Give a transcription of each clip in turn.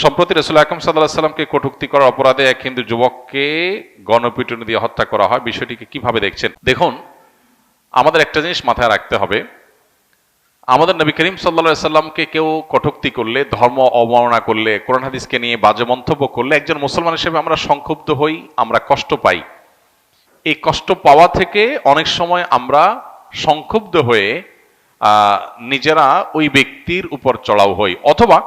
সম্প্রতি রাসূল আকরাম সাল্লাল্লাহু আলাইহি সাল্লামকে কটূক্তি করার অপরাধে এক হিন্দু যুবককে গণপিটুনি দিয়ে হত্যা করা হয়। বিষয়টিকে কিভাবে দেখছেন? দেখুন, আমাদের একটা জিনিস মাথায় রাখতে হবে, আমাদের নবী করিম সাল্লাল্লাহু আলাইহি সাল্লামকে কেউ কটূক্তি করলে, ধর্ম অবমাননা করলে, কোরআন হাদিসকে নিয়ে বাজে মন্তব্য করলে একজন মুসলমান হিসেবে আমরা সংক্ষুব্ধ হই, আমরা কষ্ট পাই। এই কষ্ট পাওয়া থেকে অনেক সময় আমরা সংক্ষুব্ধ হয়ে নিজেরা ওই ব্যক্তির উপর চড়াও হই, অথবা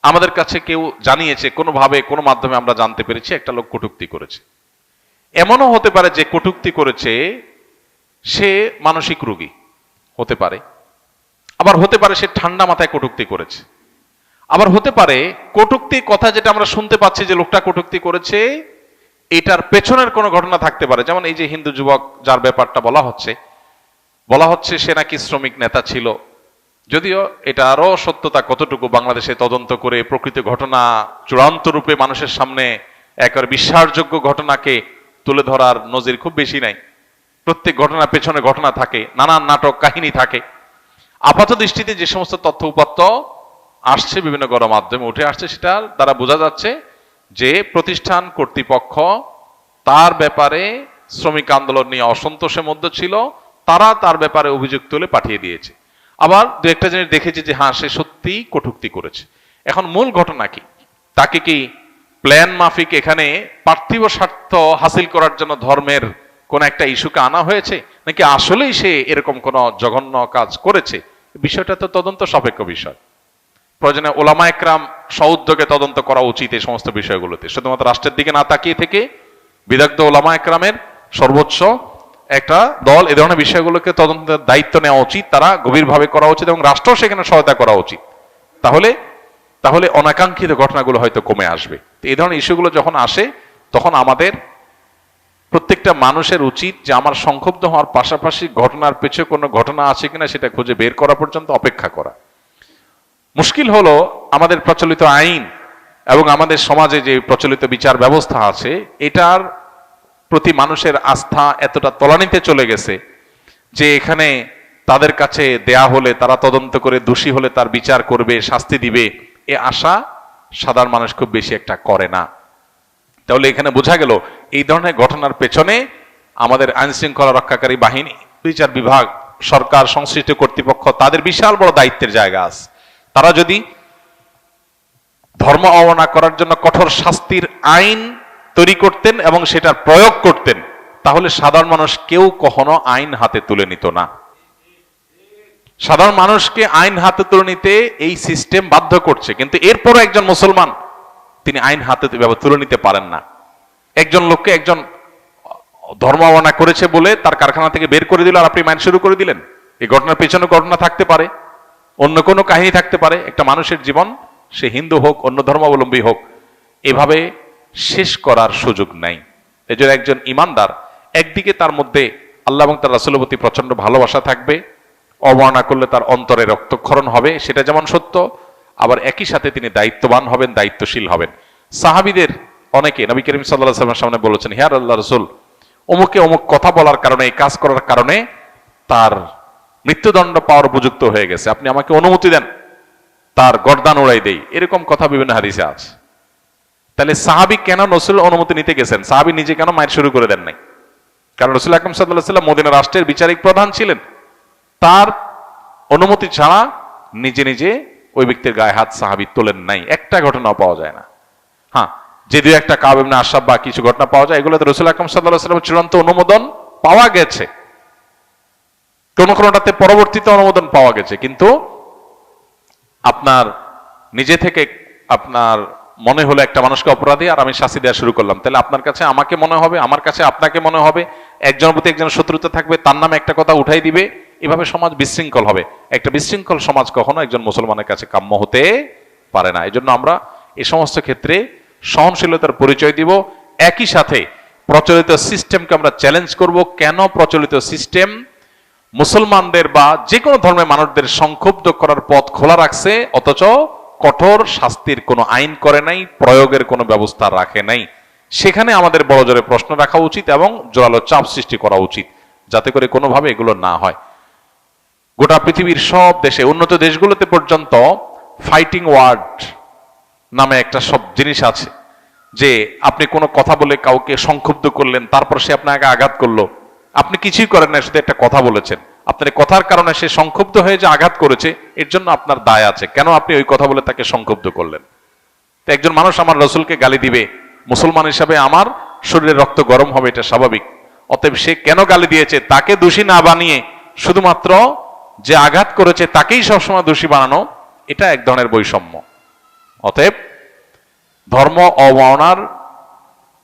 আমাদের কাছে কেউ জানিয়েছে, কোনোভাবে কোনো মাধ্যমে আমরা জানতে পেরেছি একটা লোক কটূক্তি করেছে। এমনও হতে পারে যে কটূক্তি করেছে সে মানসিক রোগী হতে পারে, আবার হতে পারে সে ঠান্ডা মাথায় কটূক্তি করেছে, আবার হতে পারে কটূক্তির কথা যেটা আমরা শুনতে পাচ্ছি যে লোকটা কটূক্তি করেছে এটার পেছনের কোনো ঘটনা থাকতে পারে। যেমন এই যে হিন্দু যুবক যার ব্যাপারটা বলা হচ্ছে সে নাকি শ্রমিক নেতা ছিল, যদিও এটা আরো সত্যতা কতটুকু বাংলাদেশে তদন্ত করে প্রকৃত ঘটনা চূড়ান্ত রূপে মানুষের সামনে একেবারে বিশ্বাসযোগ্য ঘটনাকে তুলে ধরার নজির খুব বেশি নাই। প্রত্যেক ঘটনার পেছনে ঘটনা থাকে, নানান নাটক কাহিনী থাকে। আপাত দৃষ্টিতে যে সমস্ত তথ্য উপাত্ত আসছে, বিভিন্ন গণমাধ্যমে উঠে আসছে, সেটা দ্বারা বোঝা যাচ্ছে যে প্রতিষ্ঠান কর্তৃপক্ষ তার ব্যাপারে শ্রমিক আন্দোলন নিয়ে অসন্তোষের মধ্যে ছিল, তারা তার ব্যাপারে অভিযোগ তুলে পাঠিয়ে দিয়েছে। আবার দু একটা জিনিস দেখেছি যে হ্যাঁ, সে সত্যিই কটূক্তি করেছে। এখন মূল ঘটনা কি? তাকে কি প্ল্যান মাফিক এখানে পার্থিব স্বার্থ হাসিল করার জন্য ধর্মের কোন একটা ইস্যুকে আনা হয়েছে, নাকি আসলেই সে এরকম কোন জঘন্য কাজ করেছে? বিষয়টা তো তদন্ত সাপেক্ষ বিষয়। প্রয়োজনে ওলামা একরাম সউদ্যোগে তদন্ত করা উচিত এই সমস্ত বিষয়গুলোতে, শুধুমাত্র রাষ্ট্রের দিকে না তাকিয়ে থেকে বিদগ্ধ ওলামা একরামের সর্বোচ্চ একটা দল এ ধরনের বিষয়গুলোকে তদন্তের দায়িত্ব নেওয়া উচিত, তারা গভীরভাবে করা উচিত এবং রাষ্ট্র সেখানে সহায়তা করা উচিত। তাহলে অনাকাঙ্ক্ষিত ঘটনাগুলো হয়তো কমে আসবে। এই ধরনের ইস্যুগুলো যখন আসে তখন আমাদের প্রত্যেকটা মানুষের উচিত যে আমার সংক্ষুব্ধ হওয়ার পাশাপাশি ঘটনার পেছনে কোনো ঘটনা আছে কিনা সেটা খুঁজে বের করা পর্যন্ত অপেক্ষা করা। মুশকিল হলো আমাদের প্রচলিত আইন এবং আমাদের সমাজে যে প্রচলিত বিচার ব্যবস্থা আছে এটার প্রতি মানুষের আস্থা এতটা তলানিতে চলে গেছে যে এখানে তাদের কাছে দেয়া হলে তারা তদন্ত করে দোষী হলে তার বিচার করবে, শাস্তি দিবে, এ আশা সাধারণ মানুষ খুব বেশি একটা করে না। তাহলে এখানে বোঝা গেল এই ধরনের ঘটনার পেছনে আমাদের আইন শৃঙ্খলা রক্ষাকারী বাহিনী, বিচার বিভাগ, সরকার, সংশ্লিষ্ট কর্তৃপক্ষ, তাদের বিশাল বড় দায়িত্বের জায়গা আছে। তারা যদি ধর্ম অবমাননা করার জন্য কঠোর শাস্তির আইন তৈরি করতেন এবং সেটার প্রয়োগ করতেন, তাহলে সাধারণ মানুষ কেউ কখনো আইন হাতে তুলে নিত না। সাধারণ মানুষকে আইন হাতে তুলে নিতে এই সিস্টেম বাধ্য করছে, কিন্তু এরপরও একজন মুসলমান তিনি আইন হাতে তুলে নিতে পারেন না। একজন লোককে একজন ধর্ম অবমাননা করেছে বলে তার কারখানা থেকে বের করে দিল আর আপনি মাইন শুরু করে দিলেন। এই ঘটনার পেছনে ঘটনা থাকতে পারে, অন্য কোনো কাহিনী থাকতে পারে। একটা মানুষের জীবন, সে হিন্দু হোক অন্য ধর্মাবলম্বী হোক, এভাবে শেষ করার সুযোগ নাই। এজন্য একজন ইমানদার একদিকে তার মধ্যে আল্লাহ এবং তার রাসূলের প্রতি প্রচন্ড ভালোবাসা থাকবে, অবমাননা করলে তার অন্তরে রক্তক্ষরণ হবে, সেটা যেমন সত্য, আবার একই সাথে তিনি দায়িত্ববান হবেন, দায়িত্বশীল হবেন। সাহাবীদের অনেকে নবী করিম সাল্লাল্লাহু আলাইহি ওয়াসাল্লামের সামনে বলেছেন, হে আল্লাহর রাসূল, অমুকে অমুক কথা বলার কারণে, এই কাজ করার কারণে তার মৃত্যুদণ্ড পাওয়ার উপযুক্ত হয়ে গেছে, আপনি আমাকে অনুমতি দেন তার গর্দান উড়াই দেই। এরকম কথা বিভিন্ন হাদিসে আছে। তাহলে সাহাবী কেন রাসূলের অনুমতি নিতে গেছেন? সাহাবী নিজে কেন মায়ের শুরু করে দেন নাই? কারণ রাসূল আকরাম সাল্লাল্লাহু আলাইহি ওয়াসাল্লাম মদিনা রাষ্ট্রের বিচারিক প্রধান ছিলেন, তার অনুমতি ছাড়া নিজে নিজে ওই ব্যক্তির গায়ে হাত সাহাবী তোলেন নাই। একটা ঘটনাও পাওয়া যায় না। হ্যাঁ, যে দুই একটা কাব ইবনে আশরাফ বা কিছু ঘটনা পাওয়া যায়, এগুলোতে রাসূল আকরাম সাল্লাল্লাহু আলাইহি ওয়াসাল্লামের চূড়ান্ত অনুমোদন পাওয়া গেছে, কোনটাতে পরবর্তীতে অনুমোদন পাওয়া গেছে, কিন্তু আপনার নিজে থেকে আপনার মনে হলো একটা মানুষকে অপরাধী আর আমি শাস্তি দেওয়া শুরু করলাম, তাহলে আপনার কাছে আমাকে মনে হবে, আমার কাছে আপনাকে মনে হবে, একজনের প্রতি একজন শত্রুতা থাকবে, তার নামে একটা কথা উঠাই দিবে, এভাবে সমাজ বিশৃঙ্খল হবে। একটা বিশৃঙ্খল সমাজ কখনো একজন মুসলমানের কাছে কাম্য হতে পারে না। এই জন্য আমরা এই সমস্ত ক্ষেত্রে সহনশীলতার পরিচয় দিব, একই সাথে প্রচলিত সিস্টেমকে আমরা চ্যালেঞ্জ করব। কেন প্রচলিত সিস্টেম মুসলমানদের বা যে কোনো ধর্মের মানুষদের সংক্ষুব্ধ করার পথ খোলা রাখছে, অথচ কঠোর শাস্তির কোনো আইন করে নাই, প্রয়োগের কোনো ব্যবস্থা রাখে নাই? সেখানে আমাদের বড় জোরে প্রশ্ন রাখা উচিত এবং জোরালো চাপ সৃষ্টি করা উচিত, যাতে করে কোনোভাবে এগুলো না হয়। গোটা পৃথিবীর সব দেশে, উন্নত দেশগুলোতে পর্যন্ত ফাইটিং ওয়ার্ড নামে একটা সব জিনিস আছে, যে আপনি কোনো কথা বলে কাউকে সংক্ষুব্ধ করলেন, তারপর সে আপনাকে আঘাত করলো, আপনি কিছুই করেন না, শুধু একটা কথা বলেছেন, আপনার কথার কারণে সে সংক্ষুব্ধ হয়ে যে আঘাত করেছে, এর জন্য আপনার দায় আছে। কেন আপনি ওই কথা বলে তাকে সংক্ষুব্ধ করলেন? তো একজন মানুষ আমার রসুলকে গালি দিবে, মুসলমান হিসাবে আমার শরীরে রক্ত গরম হবে, এটা স্বাভাবিক। অতএব সে কেন গালি দিয়েছে তাকে দোষী না বানিয়ে শুধুমাত্র যে আঘাত করেছে তাকেই সবসময় দোষী বানানো, এটা এক ধরনের বৈষম্য। অতএব ধর্ম অবমাননার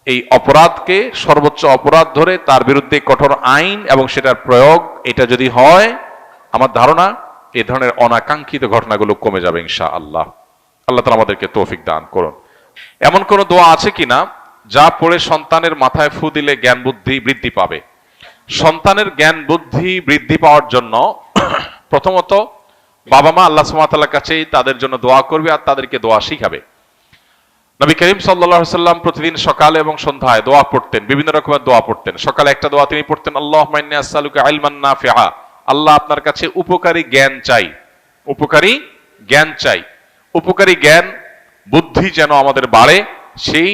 এই অপরাধকে সর্বোচ্চ অপরাধ ধরে তার বিরুদ্ধে কঠোর আইন এবং সেটার প্রয়োগ, এটা যদি হয়, আমার ধারণা এই ধরনের অনাকাঙ্ক্ষিত ঘটনাগুলো কমে যাবে ইনশাআল্লাহ। আল্লাহ তাআলা আমাদেরকে তৌফিক দান করুন। এমন কোন দোয়া আছে কিনা যা পড়ে সন্তানের মাথায় ফু দিলে জ্ঞান বুদ্ধি বৃদ্ধি পাবে? সন্তানের জ্ঞান বুদ্ধি বৃদ্ধি পাওয়ার জন্য প্রথমত বাবা মা আল্লাহ সুবহানাহু ওয়া তাআলার কাছেই তাদের জন্য দোয়া করবে আর তাদেরকে দোয়া শিখাবে। নবী করিম সাল্লাল্লাহু আলাইহি সাল্লাম প্রতিদিন সকালে এবং সন্ধ্যায় দোয়া পড়তেন, বিভিন্ন রকমের দোয়া পড়তেন। সকালে একটা দোয়া তিনি পড়তেন, আল্লাহুম্মা ইন্নী আসআলুকা ইলমান নাফিআ, আল্লাহ আপনার কাছে উপকারী জ্ঞান চাই, উপকারী জ্ঞান চাই। উপকারী জ্ঞান বুদ্ধি যেন আমাদের বাড়ে, সেই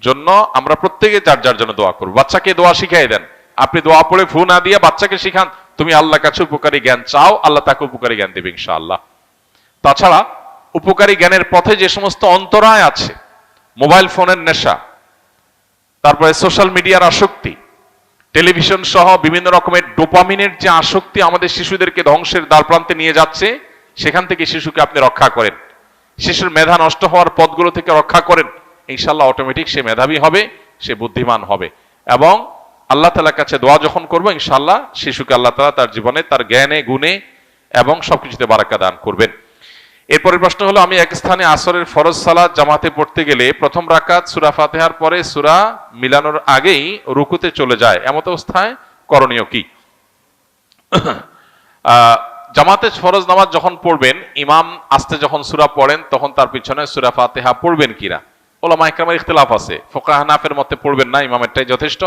জন্য আমরা প্রত্যেকে যার যার জন্য দোয়া করব। বাচ্চাকে দোয়া শিখাই দেন, আপনি দোয়া পড়ে ফু না দিয়ে বাচ্চাকে শিখান তুমি আল্লাহর কাছে উপকারী জ্ঞান চাও, আল্লাহ তাকে উপকারী জ্ঞান দেবে ইনশাআল্লাহ। তাছাড়া উপকারী জ্ঞানের পথে যে সমস্ত অন্তরায় আছে, মোবাইল ফোনের নেশা, তারপরে সোশ্যাল মিডিয়ার আসক্তি, টেলিভিশন সহ বিভিন্ন রকমের ডোপামিনের যে আসক্তি আমাদের শিশুদেরকে ধ্বংসের দ্বারপ্রান্তে নিয়ে যাচ্ছে, সেখান থেকে শিশুকে আপনি রক্ষা করেন, শিশুর মেধা নষ্ট হওয়ার পথগুলো থেকে রক্ষা করেন, ইনশাআল্লাহ অটোমেটিক সে মেধাবী হবে, সে বুদ্ধিমান হবে। এবং আল্লাহ তাআলার কাছে দোয়া যখন করবো, ইনশাআল্লাহ শিশুকে আল্লাহ তাআলা তার জীবনে, তার জ্ঞানে, গুণে এবং সবকিছুতে বারাকা দান করবেন। এরপরের প্রশ্ন হলো, আমি এক স্থানে আসরের ফরজ সালাত জামাতে পড়তে গেলে প্রথম রাকাত সূরা ফাতিহার পরে সূরা মিলানোর আগেই রুকুতে চলে যায়, এমত অবস্থায় করণীয় কি? জামাতে ফরজ নামাজ যখন পড়বেন, ইমাম আস্তে যখন সূরা পড়েন তখন তার পিছনে সূরা ফাতিহা পড়বেন কিনা, উলামা ইকরামের ইখতিলাফ আছে। ফুকাহা হানাফির মতে পড়বেন না, ইমামেরটাই যথেষ্ট,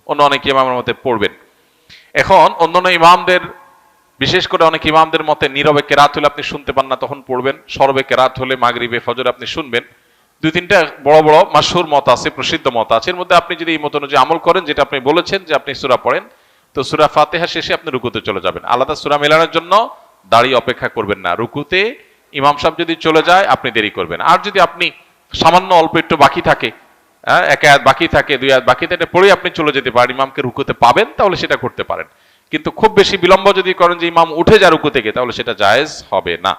অন্য অনেক ইমামের মতে পড়বেন। এখন অন্যান্য ইমামদের, বিশেষ করে অনেক ইমামদের মতে নীরবে কেরাত হলে আপনি শুনতে পান না তখন পড়বেন, সরবে কেরাত হলে মাগরিবে ফজরে আপনি শুনবেন। দুই তিনটা বড় বড় মাশহুর মত আছে, প্রসিদ্ধ মত আছে। এর মধ্যে আপনি যদি এই মত অনুযায়ী আমল করেন, যেটা আপনি বলেছেন যে আপনি সূরা পড়েন, তো সূরা ফাতিহা শেষে আপনি রুকুতে চলে যাবেন, আলাদা সূরা মেলানোর জন্য দাঁড়িয়ে অপেক্ষা করবেন না। রুকুতে ইমাম সাহেব যদি চলে যায় আপনি দেরি করবেন। আর যদি আপনি সামান্য অল্প একটু বাকি থাকে, এক আয়াত বাকি থাকে, দুই আয়াত বাকি থাকে, পড়ে আপনি চলে যেতে পারেন, ইমামকে রুকুতে পাবেন, তাহলে সেটা করতে পারেন। কিন্তু খুব বেশি বিলম্ব যদি করেন যে ইমাম উঠে যায় রুকু থেকে, তাহলে সেটা জায়েজ হবে না।